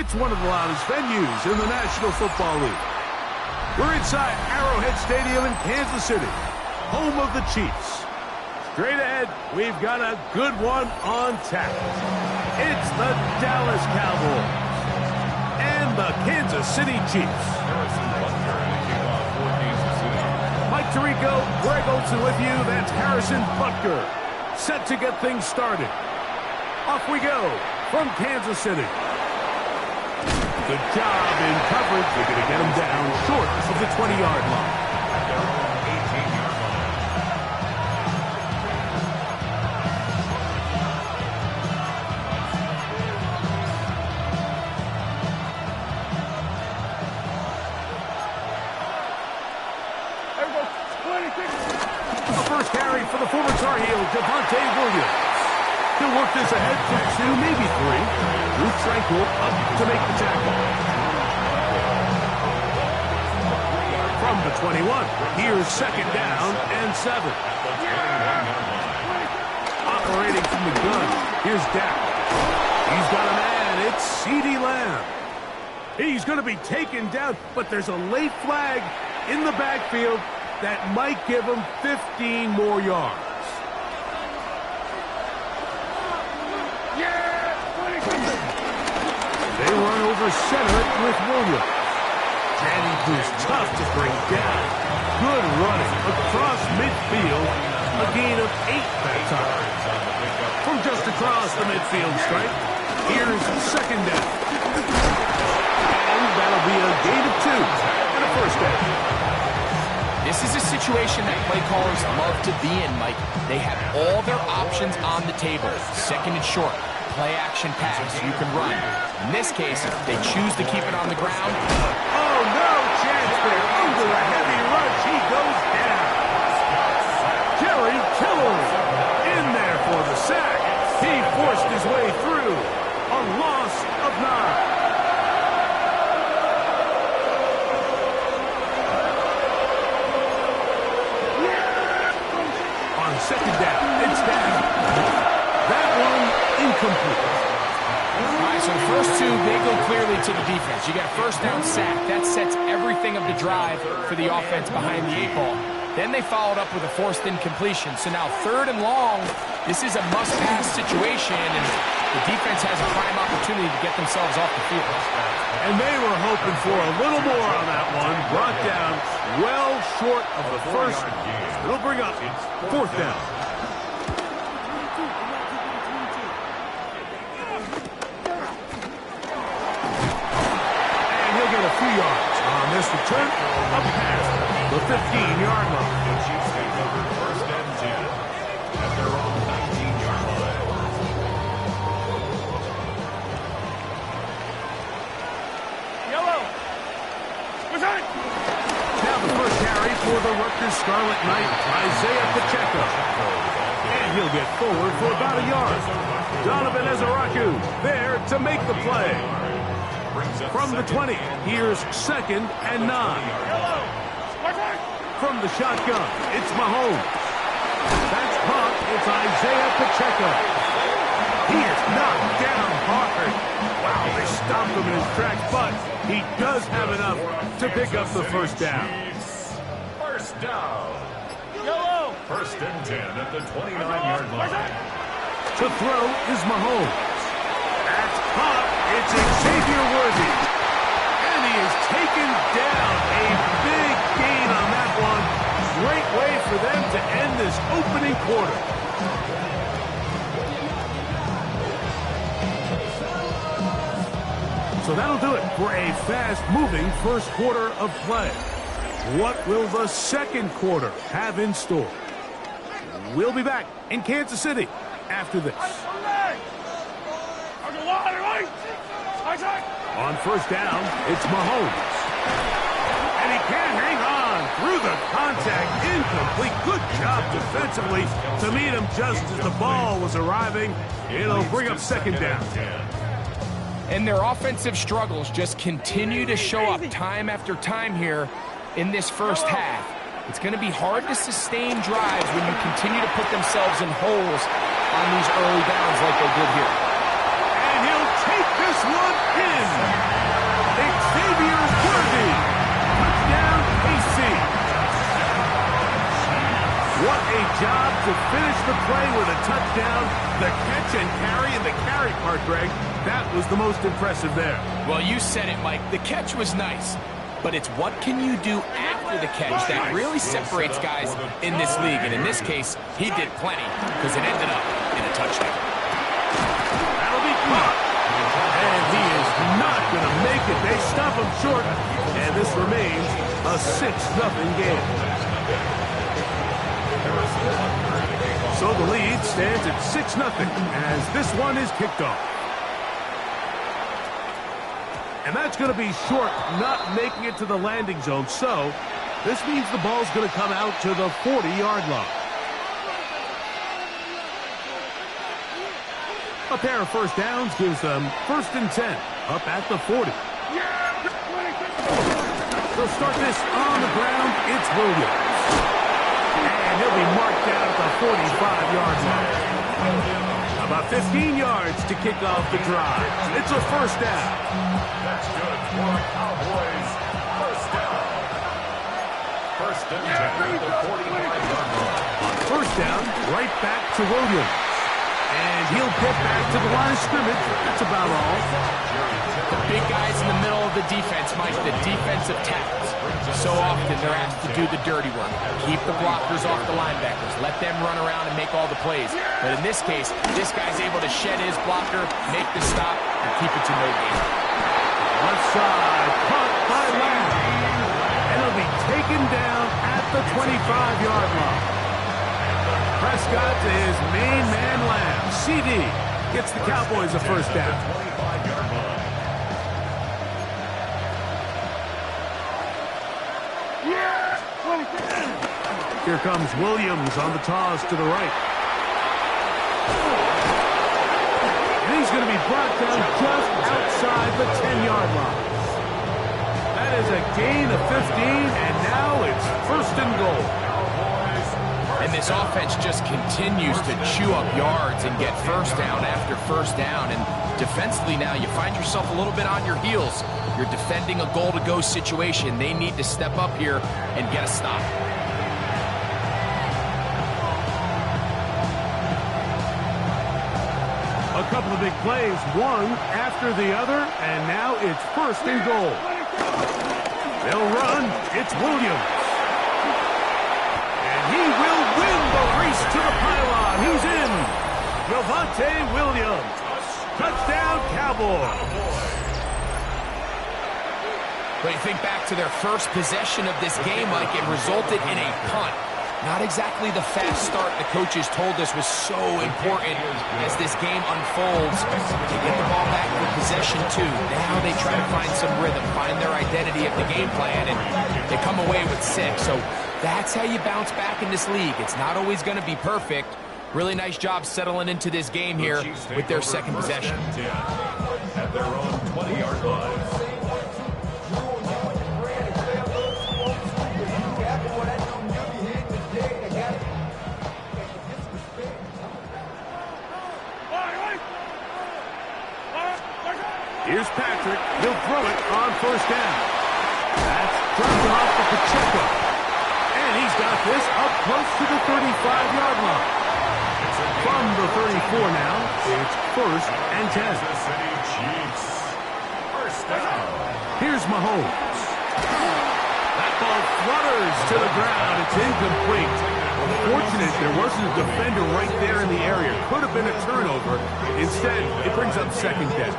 It's one of the loudest venues in the National Football League. We're inside Arrowhead Stadium in Kansas City, home of the Chiefs. Straight ahead, we've got a good one on tap. It's the Dallas Cowboys and the Kansas City Chiefs. Mike Tirico, Greg Olsen with you. That's Harrison Butker, set to get things started. Off we go from Kansas City. Good job in coverage. They're going to get him down short of the 20-yard line. A first carry for the former Tar Heel, Devontae Williams. He'll work this ahead for 2, maybe 3. Luke Tranquil up to make the tackle. From the 21, here's second down and 7. Operating from the gun, here's Dak. He's got a man, it's CeeDee Lamb. He's going to be taken down, but there's a late flag in the backfield that might give him 15 more yards. They run over center with Williams. Danny Boo's tough to bring down. Good running across midfield. A gain of 8 that time. From just across the midfield stripe, here's second down. And that'll be a gain of 2 and a first down. This is a situation that play callers love to be in, Mike. They have all their options on the table. Second and short, play action pass, you can run. In this case, they choose to keep it on the ground. Oh, no chance there. Under a heavy rush, he goes down. Jerry Tillery in there for the sack. He forced his way through. A loss of 9. Second down, it's down. That one incomplete. All right, so the first 2, they go clearly to the defense. You got a first down sack. That sets everything of the drive for the offense behind the 8 ball. Then they followed up with a forced incompletion. So now 3rd and long, this is a must-pass situation, and the defense has a prime opportunity to get themselves off the field. And they were hoping for a little more on that one. Brought down well short of the first. It'll bring up 4th down. And he'll get a few yards on this return up past the 15-yard line. The Chiefs take over 1st and 10 at their own 19-yard line. Yellow. Now the first carry for the Rutgers Scarlet Knight, Isaiah Pacheco. And he'll get forward for about a yard. Donovan Ezaraku there to make the play. From the 20, here's second and 9. From the shotgun, it's Mahomes. That's caught. It's Isaiah Pacheco. He is knocked down hard. Wow, they stopped him in his tracks, but he does have enough to pick up the first down. First down. Yellow. 1st and 10 at the 29-yard line. To throw is Mahomes. That's caught. It's Xavier Worthy. And he is taken down. A big gain on that one. Great way for them to end this opening quarter. So that'll do it for a fast-moving first quarter of play. What will the second quarter have in store? We'll be back in Kansas City after this. On first down, it's Mahomes. And he can't hang on through the contact. Incomplete. Good job defensively to meet him just as the ball was arriving. It'll bring up second down. And their offensive struggles just continue to show up time after time here in this first half. It's going to be hard to sustain drives when you continue to put themselves in holes on these early downs like they did here. And he'll take this one in. job to finish the play with a touchdown. The catch and carry, and the carry part, Greg, that was the most impressive there. Well, you said it, Mike. The catch was nice, but it's what can you do after the catch that really separates guys in this league. And in this case, he did plenty because it ended up in a touchdown. That'll be caught. And he is not going to make it. They stop him short, and this remains a 6-0 game. So the lead stands at 6-0 as this one is kicked off. And that's going to be short, not making it to the landing zone. So this means the ball's going to come out to the 40-yard line. A pair of first downs gives them 1st and 10 up at the 40. They'll start this on the ground. It's Williams. And he'll be marked down at the 45-yard line. About 15 yards to kick off the drive. It's a first down. That's good for Cowboys. First down. 1st and 10 at the 45-yard line. First down, right back to Williams. And he'll get back to the line of scrimmage. That's about all. The big guys in the middle of the defense, Mike, the defensive tackles. So often they're asked to do the dirty work. Keep the blockers off the linebackers. Let them run around and make all the plays. But in this case, this guy's able to shed his blocker, make the stop, and keep it to no gain. Left side, caught by Lamb. And he'll be taken down at the 25-yard line. Prescott to his main man, Lamb. CD gets the Cowboys a first down. Here comes Williams on the toss to the right. And he's going to be brought down just outside the 10-yard line. That is a gain of 15, and now it's 1st and goal. And this offense just continues to chew up yards and get first down after first down. And defensively now, you find yourself a little bit on your heels. You're defending a goal-to-go situation. They need to step up here and get a stop. A couple of big plays, one after the other, and now it's 1st and goal. They'll run. It's Williams. And he will win the race to the pylon. He's in. Javonte Williams. Touchdown, Cowboys. But you think back to their first possession of this game, Mike, it resulted in a punt. Not exactly the fast start the coaches told us was so important as this game unfolds. They get the ball back for possession two. Now they try to find some rhythm, find their identity of the game plan, and they come away with 6. So that's how you bounce back in this league. It's not always going to be perfect. Really nice job settling into this game here with their second possession. At their own 20-yard line. Here's Patrick. He'll throw it on first down. That's dropped off to Pacheco. And he's got this up close to the 35-yard line. From the 34 now, it's 1st and 10. First down. Here's Mahomes. That ball flutters to the ground. It's incomplete. Fortunate there wasn't a defender right there in the area. Could have been a turnover. Instead, it brings up 2nd down.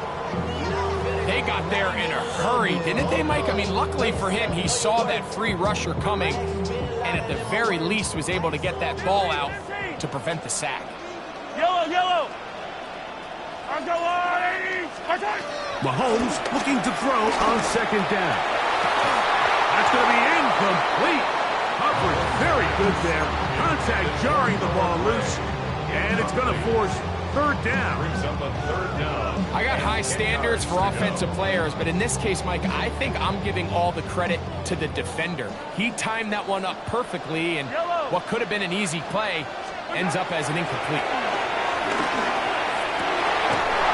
They got there in a hurry, didn't they, Mike? I mean, luckily for him, he saw that free rusher coming and at the very least was able to get that ball out to prevent the sack. Yellow! Mahomes looking to throw on 2nd down. That's going to be incomplete. Coverage very good there. Contact jarring the ball loose. And it's going to force 3rd down. Brings up a 3rd down. I got high standards for offensive players, but in this case, Mike, I think I'm giving all the credit to the defender. He timed that one up perfectly, and what could have been an easy play ends up as an incomplete.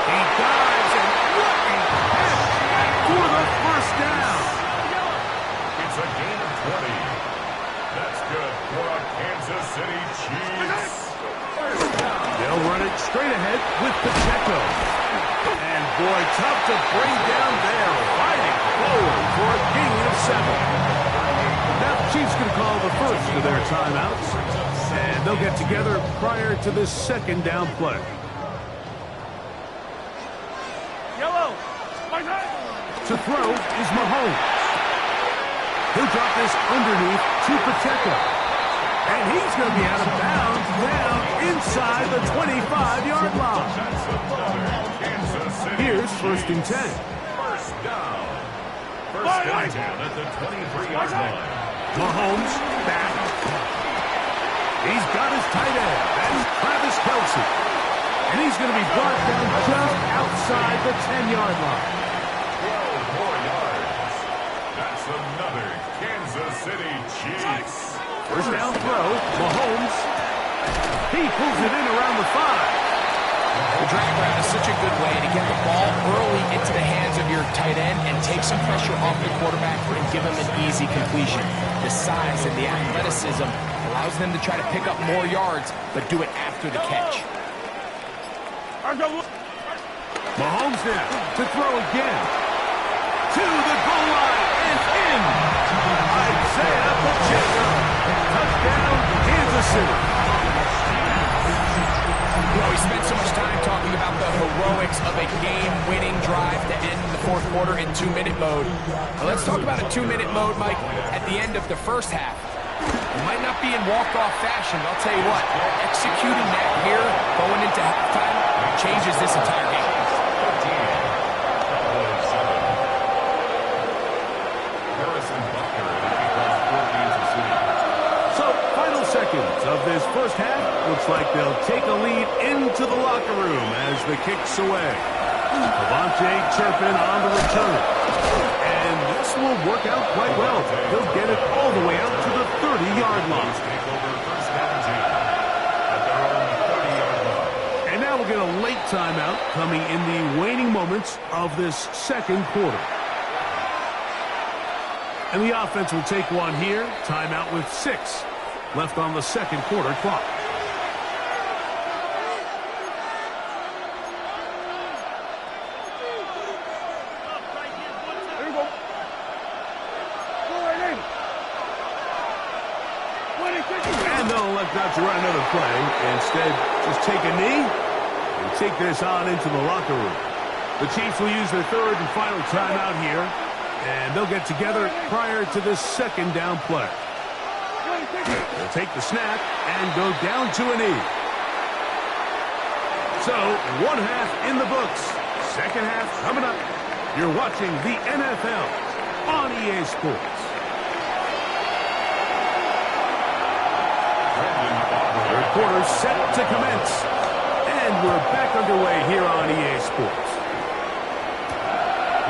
He dives, and what a catch for the first down. It's a gain of 20. That's good for a Kansas City Chiefs. straight ahead with Pacheco. And boy, tough to bring down there. Fighting forward for a gain of 7. Now the Chiefs going to call the first of their timeouts. And they'll get together prior to this second down play. Yellow. To throw is Mahomes. He'll drop this underneath to Pacheco. And he's going to be out of bounds down inside the 25-yard line. Here's 1st and 10. First down. First and 10 at the 23-yard line. Mahomes back. He's got his tight end. That's Travis Kelce. And he's going to be brought down just outside the 10-yard line. 12 more yards. That's another Kansas City Chiefs. First down throw, Mahomes. He pulls it in around the 5. The drag route is such a good way to get the ball early into the hands of your tight end and take some pressure off the quarterback and give him an easy completion. The size and the athleticism allows them to try to pick up more yards, but do it after the catch. Mahomes now to throw again. To the goal line and in. Isaiah Pacheco. Touchdown, Kansas City. You know, we spent so much time talking about the heroics of a game-winning drive to end the 4th quarter in 2-minute mode. Well, let's talk about a 2-minute mode, Mike, at the end of the first half. It might not be in walk-off fashion, but I'll tell you what, executing that here, going into halftime, changes this entire game. Seconds of this first half. Looks like they'll take a lead into the locker room as the kick's away. Devontae Turpin on the return. And this will work out quite well. He'll get it all the way out to the 30-yard line. And now we'll get a late timeout coming in the waning moments of this second quarter. And the offense will take one here. Timeout with 6 left on the second quarter clock. And they'll elect not to run another play. Instead, just take a knee and take this on into the locker room. The Chiefs will use their 3rd and final timeout here, and they'll get together prior to this second down play. They'll take the snap and go down to a knee. So, 1 half in the books. Second half coming up. You're watching the NFL on EA Sports. Third quarter set to commence. And we're back underway here on EA Sports.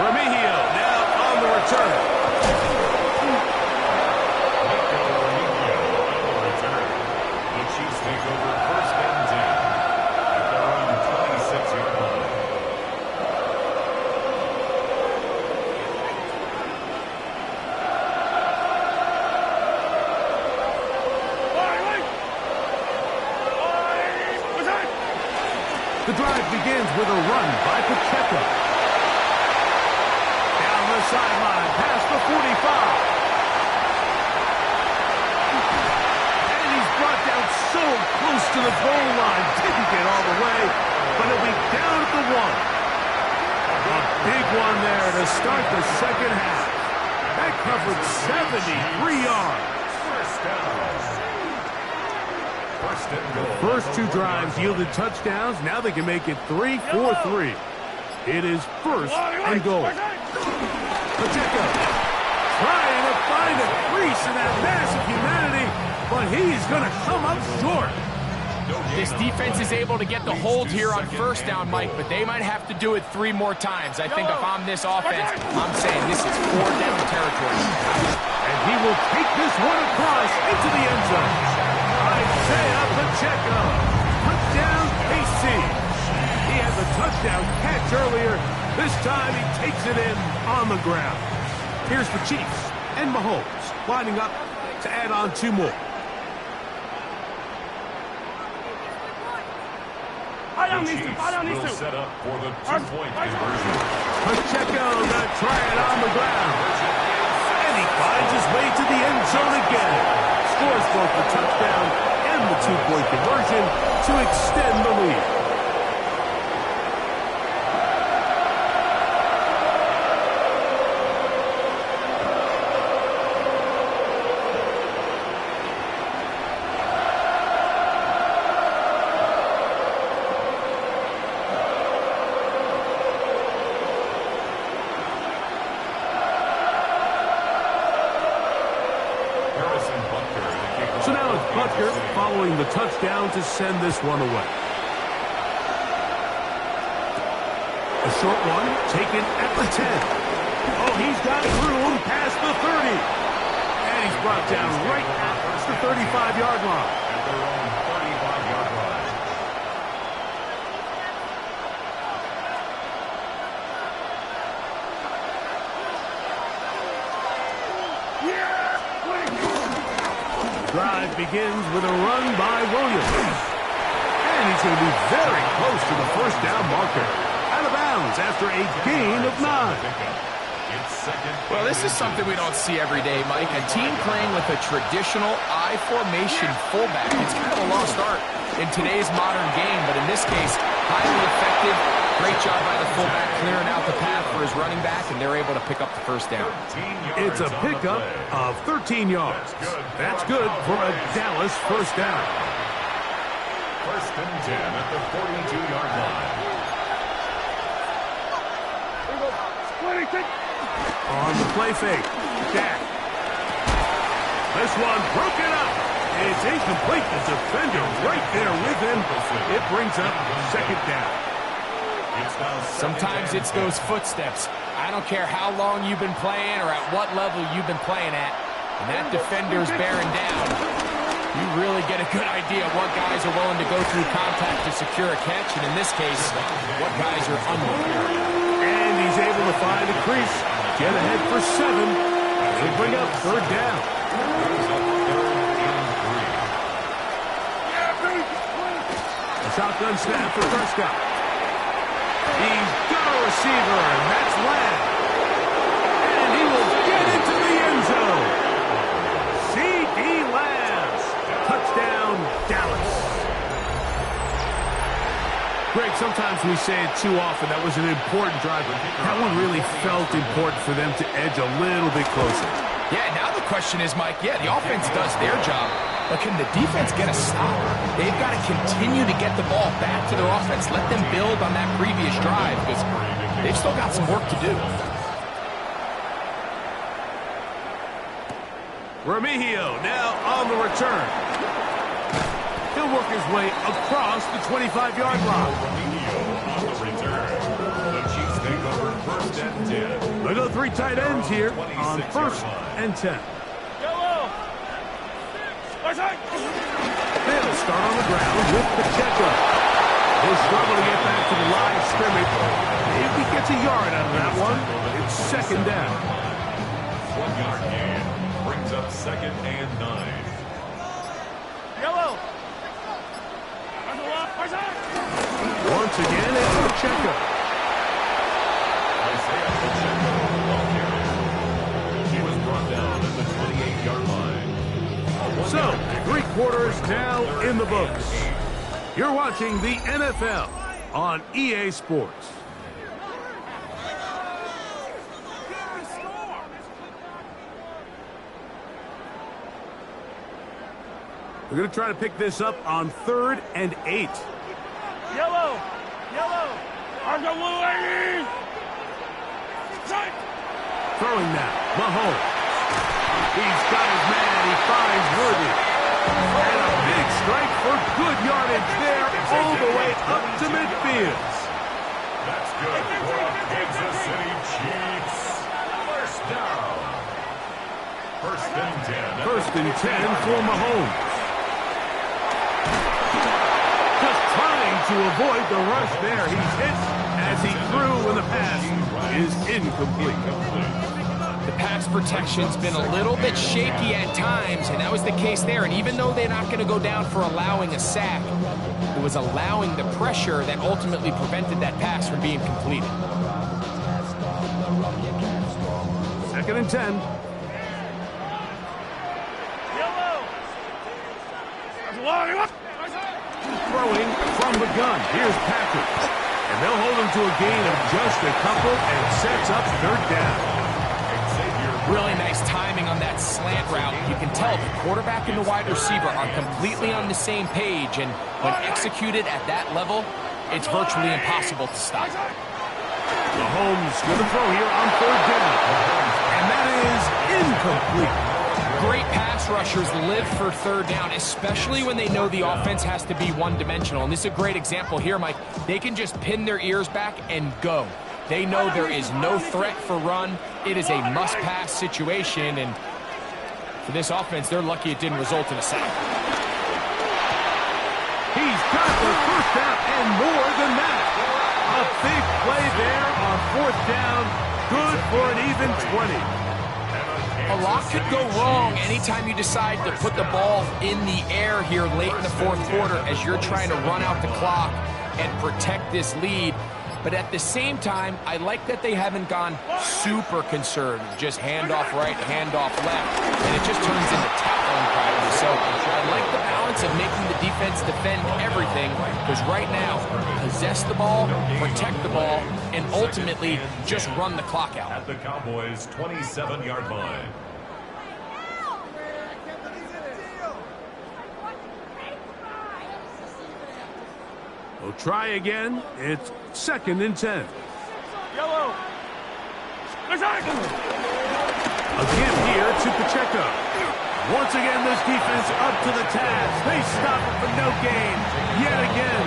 Remigio now on the return. The drive begins with a run by Pacheco. Down the sideline, past the 45. And he's brought down so close to the goal line. Didn't get all the way, but he'll be down at the 1. A big one there to start the second half. That covered 73 yards. First down. The first 2 drives yielded touchdowns. Now they can make it 3-4-3. It is 1st and goal. Pacheco trying to find a crease in that mass of humanity, but he's going to come up short. This defense is able to get the hold here on first down, Mike, but they might have to do it 3 more times. I think if I'm this offense, I'm saying this is 4 down territory. And he will take this one across into the end zone. Isaiah Pacheco. Touchdown, KC. He has a touchdown catch earlier. This time he takes it in on the ground. Here's the Chiefs and Mahomes lining up to add on 2 more. down these two. Fall down these Will two. set up for the two-point conversion. Pacheco gonna try it on the ground. And he finds his way to the end zone again. Scores both the touchdown and the two-point conversion to extend the lead. So now it's Butker following the touchdown to send this one away. A short one taken at the 10. Oh, he's got room past the 30. And he's brought down right at the 35-yard line. At their own 35-yard line. Drive begins with a run by Williams. And he's going to be very close to the first down marker. Out of bounds after a gain of 9. Well, this is something we don't see every day, Mike. A team playing with a traditional I formation fullback. It's kind of a lost art in today's modern game, but in this case, highly effective. Great job by the fullback clearing out the path for his running back, and they're able to pick up the first down. It's a pickup of 13 yards. That's good for a Dallas first down. First and 10 at the 42-yard line. On the play fake, Dak. This one broken up. It's incomplete. The defender right there with him. It brings up second down. Sometimes it's those footsteps. I don't care how long you've been playing or at what level you've been playing at. And that defender's bearing down. You really get a good idea of what guys are willing to go through contact to secure a catch. And in this case, what guys are unprepared. And he's able to find a crease. Get ahead for 7. They bring up third down. A shotgun snap for Prescott. He's got a receiver, and that's Lamb. And he will get into the end zone. C.D. Lamb. Touchdown, Dallas. Greg, sometimes we say it too often. That was an important drive. That one really felt important for them to edge a little bit closer. Yeah, now the question is, Mike, the offense does their job, but can the defense get a stop? They've got to continue to get the ball back to their offense. Let them build on that previous drive because they've still got some work to do. Remigio now on the return. He'll work his way across the 25-yard line. On the return. The Chiefs take over first and 10. They go 3 tight ends here on first and 10. They'll start on the ground with Pacheco. He'll struggle to get back to the line of scrimmage. If he gets a yard out of that one, it's second down. 1-yard gain brings up second and 9. Yellow. Once again, it's Pacheco. Isaiah Pacheco, ball carrier. He was brought down at the 28-yard line. So, 3 quarters now in the books. You're watching the NFL on EA Sports. We're going to try to pick this up on 3rd and 8. Yellow. Argo blue lady. Throwing now, Mahomes. He's got his man. He finds Worthy. And a big strike for good yardage there all the way up to midfield. That's good for Kansas City Chiefs. First down. First and 10. First and 10 for Mahomes. Just trying to avoid the rush there. He's hit as he threw when the pass is incomplete. The pass protection's been a little bit shaky at times, and that was the case there. And even though they're not going to go down for allowing a sack, the It was allowing the pressure that ultimately prevented that pass from being completed. 2nd and 10. Throwing from the gun. Here's Patrick. And they'll hold him to a gain of just a couple and sets up 3rd down. Really nice timing on that slant route. You can tell the quarterback and the wide receiver are completely on the same page, and when executed at that level, it's virtually impossible to stop. Mahomes going to throw here on 3rd down. And that is incomplete. Great pass rushers live for 3rd down, especially when they know the offense has to be one-dimensional. And this is a great example here, Mike. They can just pin their ears back and go. They know there is no threat for run. It is a must-pass situation, and for this offense, they're lucky it didn't result in a sack. He's got the 1st down and more than that. A big play there on 4th down. Good for an even 20. A lot could go wrong anytime you decide to put the ball in the air here late in the 4th quarter as you're trying to run out the clock and protect this lead. But at the same time, I like that they haven't gone super conservative. Just handoff right, handoff left, and it just turns into tackling practice. So I like the balance of making the defense defend everything, because right now, possess the ball, protect the ball, and ultimately just run the clock out. At the Cowboys' 27-yard line. We'll try again. It's 2nd and 10. Yellow. A give here to Pacheco. Once again, this defense up to the task. They stop it for no gain yet again.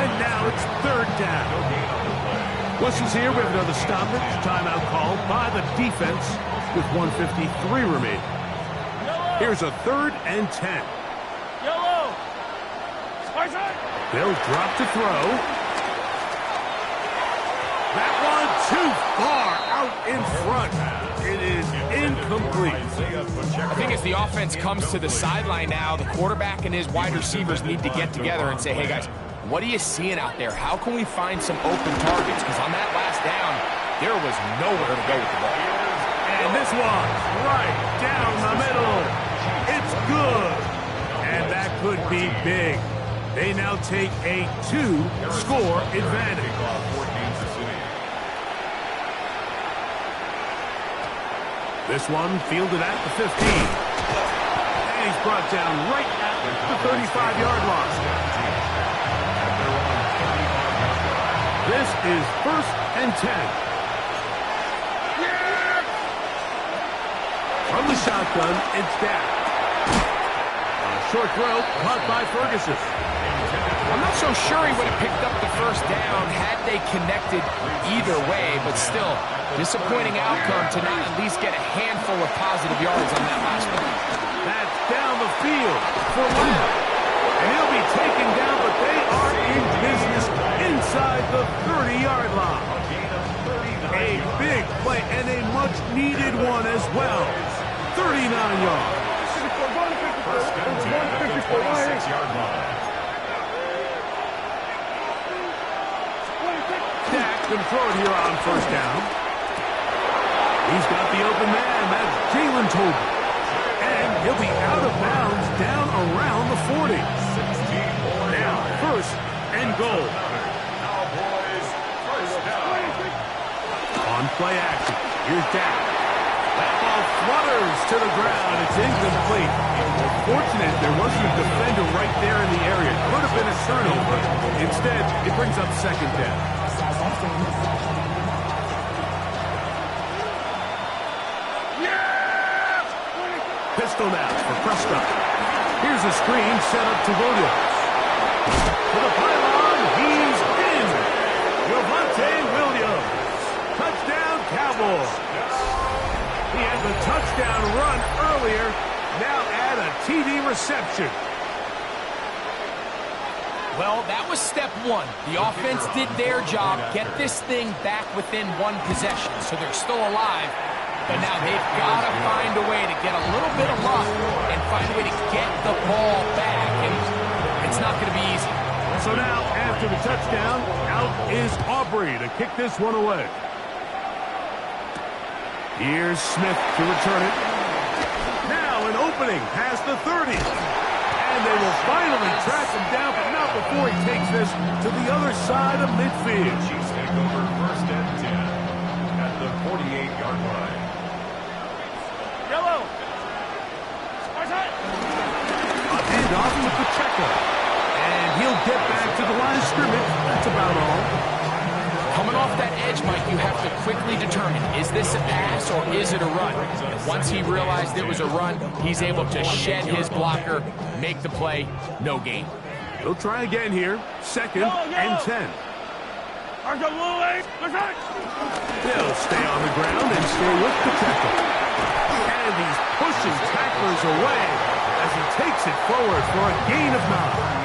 And now it's 3rd down. Whistles here. We have another stoppage. Timeout called by the defense with 1:53 remaining. Here's a 3rd and 10. Yellow. They'll drop to throw. That one too far out in front. It is incomplete. I think as the offense comes to the sideline now, the quarterback and his wide receivers need to get together and say, hey guys, what are you seeing out there? How can we find some open targets? Because on that last down, there was nowhere to go with the ball. And this one's right down the middle. It's good. And that could be big. They now take a 2-score advantage. This one fielded at the 15. And he's brought down right at the 35-yard line. This is 1st and 10. From the shotgun, it's down. Short throw, caught by Ferguson. I'm not so sure he would have picked up the 1st down had they connected either way, but still, disappointing outcome to not at least get a handful of positive yards on that last one. That's down the field for Lamb. And he'll be taken down, but they are in business inside the 30-yard line. A big play and a much-needed one as well. 39 yards. First and 10 at the 26-yard line. Dak can throw it here on 1st down. He's got the open man. That's Jalen Tolbert. And he'll be out of bounds down around the 40. Now, 1st and goal. Cowboys, 1st down. On play action. Here's Dak. That ball flutters to the ground. It's incomplete. Fortunate there wasn't a defender right there in the area. Could have been a turnover. Instead, it brings up 2nd down. Pistol now for Prescott. Here's a screen set up to Williams. To the pylon, he's in. Javonte Williams. Touchdown, Cowboys. He had the touchdown run earlier. Now add a TD reception. Well, that was step 1. The offense did their job, get this thing back within 1 possession, so they're still alive. But now they've got to find a way to get a little bit of luck and find a way to get the ball back, and it's not going to be easy. So now, after the touchdown, out is Aubrey to kick this one away. Here's Smith to return it. Now an opening past the 30. And they will finally track him down, but not before he takes this to the other side of midfield. Chiefs take over first and 10 at the 48-yard line. Yellow. A handoff with Pacheco. And he'll get back to the line of scrimmage. That's about all. Coming off that edge, Mike, you have to quickly determine, is this a pass or is it a run? And once he realized it was a run, he's able to shed his blocker, make the play, no gain. He'll try again here. Second and 10. They'll stay on the ground and stay with Pacheco. And he's pushing tacklers away as he takes it forward for a gain of 9.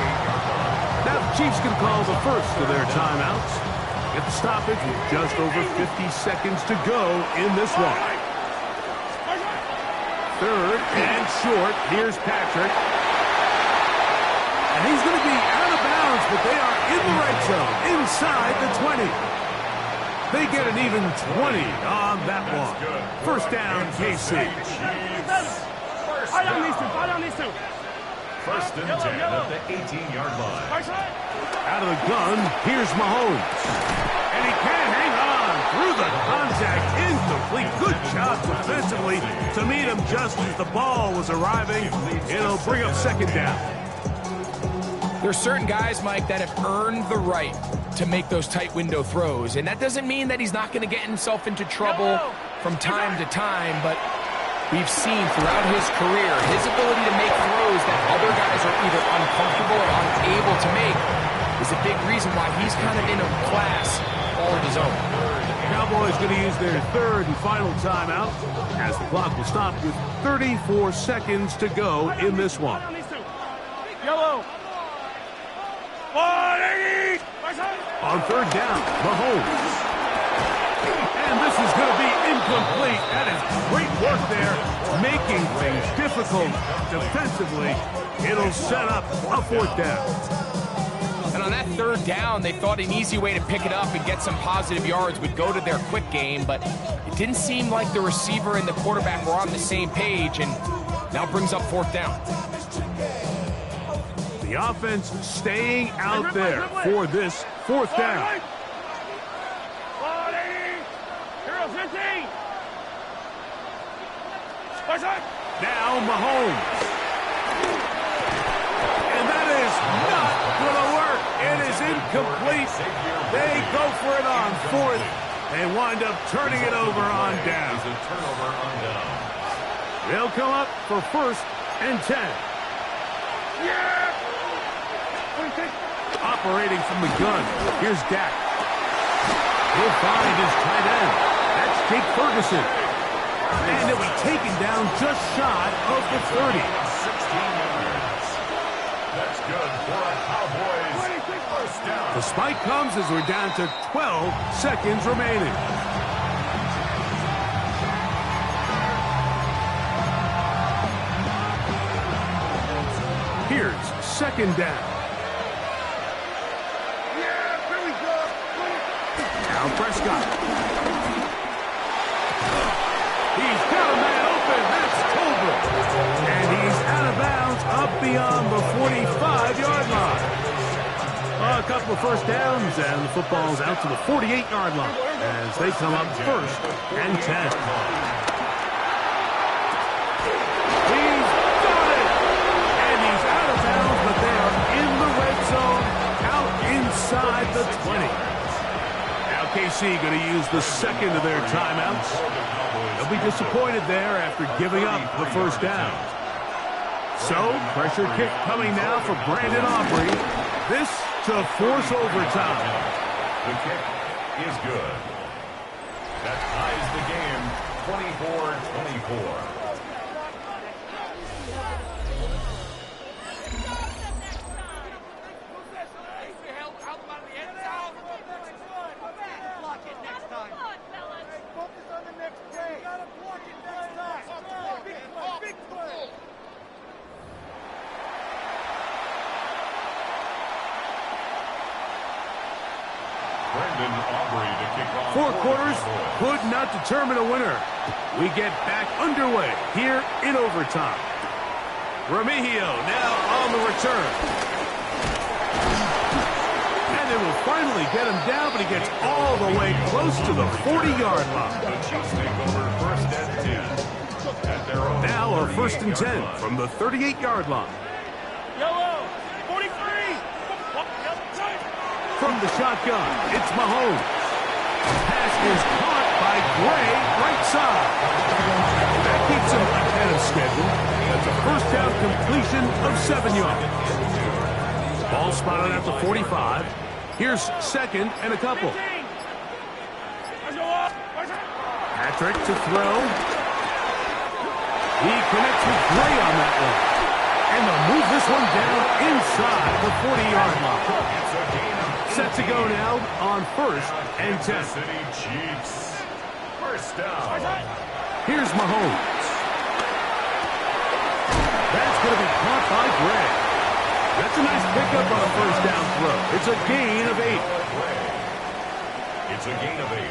Now the Chiefs can call the first of their timeouts. Get the stoppage with just over 50 seconds to go in this one. Third and short. Here's Patrick. And he's going to be out of bounds, but they are in the right zone, inside the 20. They get an even 20 on that one. First down, KC. First and 10 at the 18-yard line. Out of the gun, here's Mahomes. And he can't hang on through the contact. Incomplete. Good job defensively to meet him just as the ball was arriving. It'll bring up second down. There's certain guys, Mike, that have earned the right to make those tight window throws. And that doesn't mean that he's not going to get himself into trouble from time to time, but we've seen throughout his career his ability to make throws that other guys are either uncomfortable or unable to make is a big reason why he's kind of in a class all of his own. Cowboys going to use their third and final timeout as the clock will stop with 34 seconds to go in this one. Yellow. On third down, Mahomes. And this is going to be incomplete. That is great work there, making things difficult defensively. It'll set up a fourth down. And on that third down, they thought an easy way to pick it up and get some positive yards would go to their quick game, but it didn't seem like the receiver and the quarterback were on the same page, and now brings up fourth down. The offense staying out there for this fourth down. Now Mahomes. And that is not going to work. It is incomplete. They go for it on fourth and wind up turning it over on down. They'll come up for first and 10. Operating from the gun. Here's Dak. He'll find his tight end. That's Jake Ferguson. And he'll be taken down just shy of the 30. 16 yards. That's good for a Cowboys first down. The spike comes as we're down to 12 seconds remaining. Here's second down. Now Prescott. He's got a man open. That's Tolbert. And he's out of bounds up beyond the 45-yard line. A couple of first downs, and the football's out to the 48-yard line as they come up first and 10. He's got it! And he's out of bounds, but they are in the red zone, out inside the 20. KC going to use the second of their timeouts. They'll be disappointed there after giving up the first down. So, pressure kick coming now for Brandon Aubrey. This to force overtime. The kick is good. That ties the game 24-24. 4 quarters could not determine a winner. We get back underway here in overtime. Remigio now on the return. And they will finally get him down, but he gets all the way close to the 40-yard line. Now a 1st and 10 from the 38-yard line. Yellow, 43. From the shotgun, it's Mahomes. Pass is caught by Gray, right side. That keeps him ahead of schedule. That's a 1st down completion of 7 yards. Ball spotted at the 45. Here's 2nd and a couple. Patrick to throw. He connects with Gray on that one. And they'll move this one down inside the 40-yard line. Set to go now on 1st and 10. Chiefs. 1st down. Here's Mahomes. That's going to be caught by Gray. That's a nice pickup on a 1st down throw. It's a gain of 8. It's a gain of 8.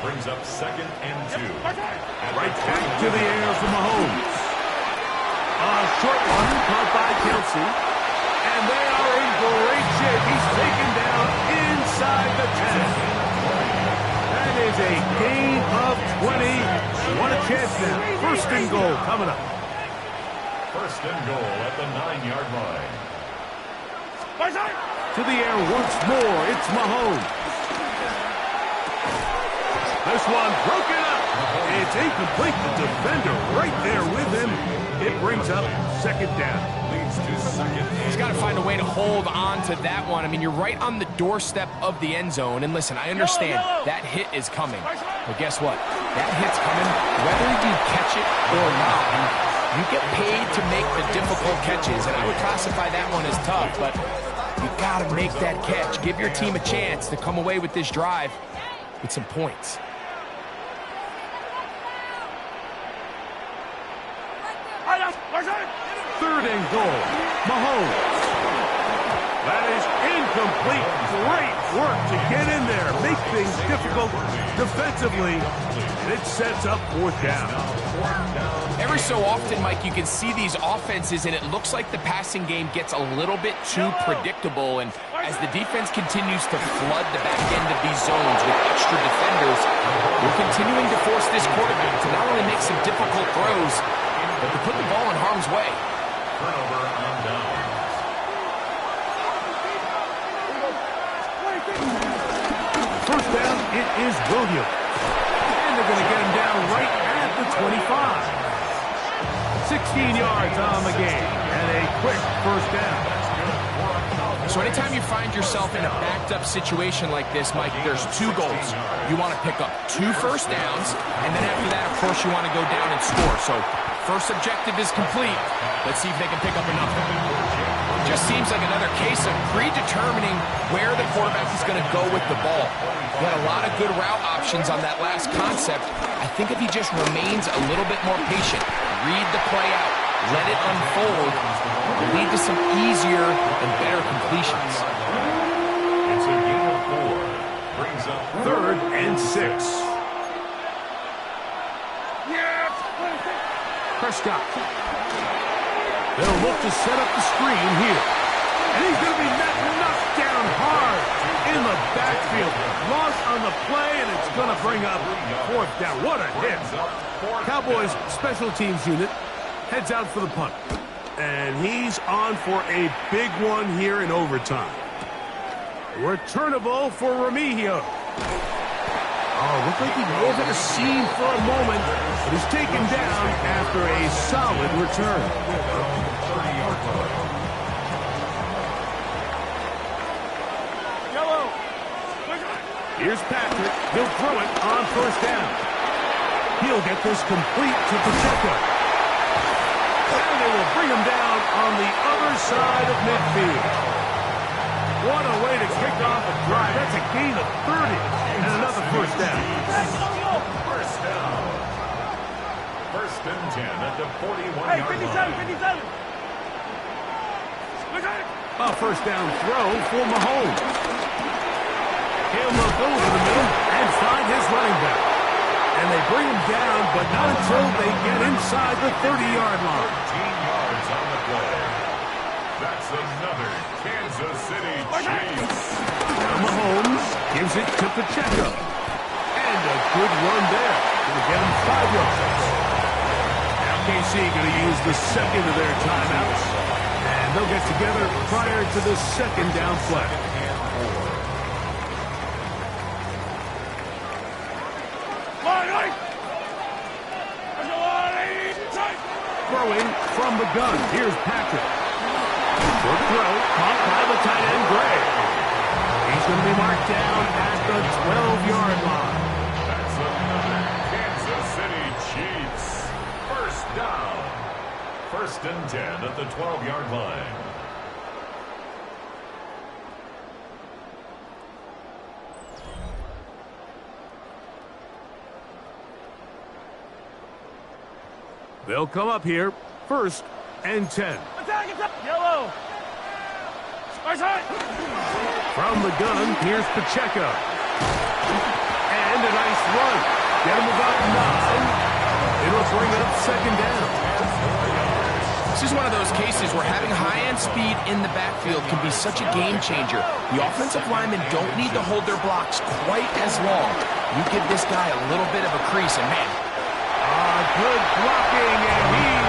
Brings up 2nd and 2. Right back to the air for Mahomes. A short one caught by Kelsey. And they are in great shape. He's taken down inside the 10. That is a gain of 20. What a chance now. 1st and goal coming up. 1st and goal at the 9-yard line. To the air once more. It's Mahomes. This one broken up. It's incomplete. The defender right there with him. It brings up 2nd down. Leads to 2nd. He's got to find a way to hold on to that one. I mean, you're right on the doorstep of the end zone. And listen, I understand that hit is coming. But guess what? That hit's coming whether you catch it or not. You get paid to make the difficult catches. And I would classify that one as tough. But you got to make that catch. Give your team a chance to come away with this drive with some points. 3rd and goal. Mahomes. That is incomplete. Great work to get in there. Make things difficult defensively. And it sets up 4th down. Every so often, Mike, you can see these offenses, and it looks like the passing game gets a little bit too predictable. And as the defense continues to flood the back end of these zones with extra defenders, we're continuing to force this quarterback to not only make some difficult throws, but to put the ball in harm's way. Turnover on downs. 1st down, it is Williams. And they're going to get him down right at the 25. 16 yards on the game. And a quick 1st down. So anytime you find yourself in a backed-up situation like this, Mike, there's 2 goals. You want to pick up 2 first downs, and then after that, of course, you want to go down and score. So first objective is complete. Let's see if they can pick up another. It just seems like another case of predetermining where the quarterback is going to go with the ball. He had a lot of good route options on that last concept. I think if he just remains a little bit more patient, read the play out, let it unfold, will lead to some easier and better completions. It's a gain of 4. Brings up 3rd and 6. Prescott. They'll look to set up the screen here. And he's going to be knocked down hard in the backfield. Loss on the play, and it's going to bring up 4th down. What a hit. Cowboys special teams unit heads out for the punt. And he's on for a big one here in overtime. Returnable for Remigio. Oh, looked like he may have hit a seam for a moment, but he's taken down after a solid return. Yellow. Here's Patrick. He'll throw it on 1st down. He'll get this complete to Pacheco. And they will bring him down on the other side of midfield. What a way to kick off a drive. That's a gain of 30 and another 1st down. 1st down. 1st and 10 at the 41-yard line. 57. A 1st down throw for Mahomes. He'll look over the middle and find his running back. And they bring him down, but not until they get inside the 30-yard line. 13 yards on the play. That's another Kansas City Chiefs. Now Mahomes gives it to Pacheco. And a good run there. Going to get him 5 yards. Now KC going to use the second of their timeouts. And they'll get together prior to the second down play. Throwing from the gun. Here's Patrick. Short throw, caught by the tight end, Gray. He's going to be marked down at the 12-yard line. That's another Kansas City Chiefs. First down. 1st and 10 at the 12-yard line. They'll come up here, 1st and 10. Attack, attack. Yellow. From the gun, here's Pacheco. And a nice run. Get him about 9. It'll bring up 2nd down. This is one of those cases where having high-end speed in the backfield can be such a game changer. The offensive linemen don't need to hold their blocks quite as long. You give this guy a little bit of a crease, and man, Good blocking, and he